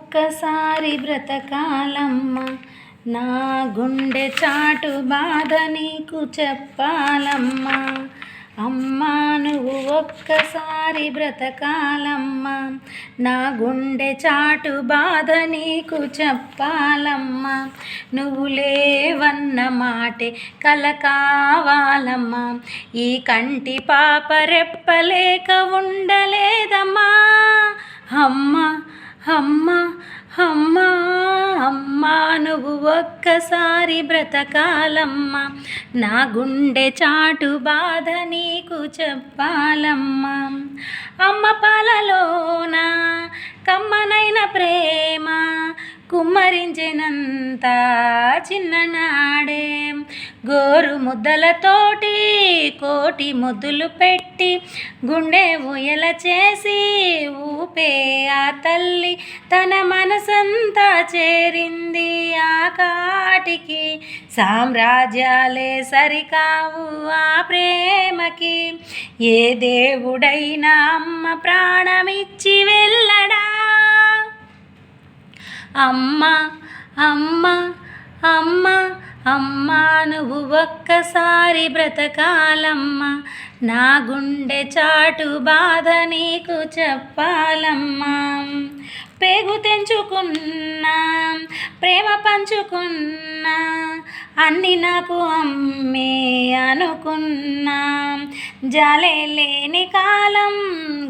ఒక్కసారి బ్రతకాలమ్మా, నా గుండె చాటు బాధ నీకు చెప్పాలమ్మా. అమ్మా నువ్వు ఒక్కసారి బ్రతకాలమ్మా, నా గుండె చాటు బాధ నీకు చెప్పాలమ్మా. నువ్వు లేవన్న మాటే కల కావాలమ్మా, ఈ కంటి పాప రెప్పలేక ఉండలేదమ్మా. అమ్మా అమ్మా అమ్మా అమ్మా నువ్వు ఒక్కసారి బ్రతకాలమ్మా, నా గుండె చాటు బాధ నీకు చెప్పాలమ్మా. అమ్మ పాలలోన కమ్మనైన ప్రేమ కుమ్మరించినంత చిన్ననాడే, గోరు ముద్దలతోటి కోటి ముద్దులు పెట్టి గుండె ఊయల చేసి ఊపే ఆ తల్లి తన మనసంతా చేరింది ఆ కాటికి. సామ్రాజ్యాలే సరికావు ఆ ప్రేమకి, ఏ దేవుడైనా అమ్మ ప్రాణమిచ్చి వెళ్ళడా. అమ్మా అమ్మా అమ్మా అమ్మా నువ్వు ఒక్కసారి బ్రతకాలమ్మా, నా గుండె చాటు బాధ నీకు చెప్పాలమ్మా. పేగు తెంచుకున్నా ప్రేమ పంచుకున్నా అన్ని నాకు అమ్మే అనుకున్నా, జాలే లేని కాలం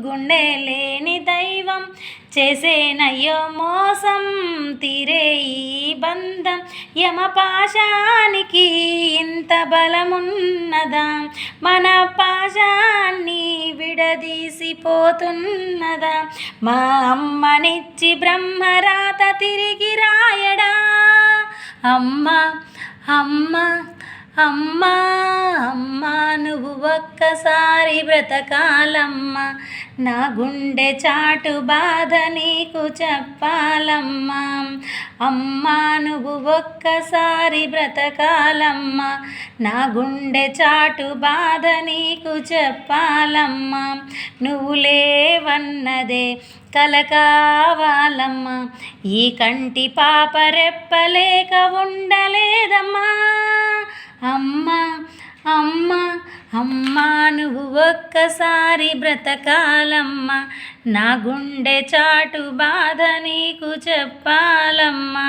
గుండె లేని దైవం చేసేనయ్యో మోసం తీరే ఈ బంధం. యమపాశానికి ఇంత బలమున్నదా, మన పాశాన్ని విడదీసిపోతున్నదా. మా అమ్మనిచ్చి బ్రహ్మరాత తిరిగి రాయడా. అమ్మా అమ్మా అమ్మా అమ్మా నువ్వు ఒక్కసారి బ్రతకాలమ్మా, నా గుండె చాటు బాధ నీకు చెప్పాలమ్మా. అమ్మా నువ్వు ఒక్కసారి బ్రతకాలమ్మా, నా గుండె చాటు బాధ నీకు చెప్పాలమ్మా. నువ్వు లేవన్నదే కల కావాలమ్మా, ఈ కంటి పాప రెప్పలేక ఉండలేదమ్మా. అమ్మా అమ్మా అమ్మా నువ్వు ఒక్కసారి బ్రతకాలమ్మా, నా గుండె చాటు బాధ నీకు చెప్పాలమ్మా.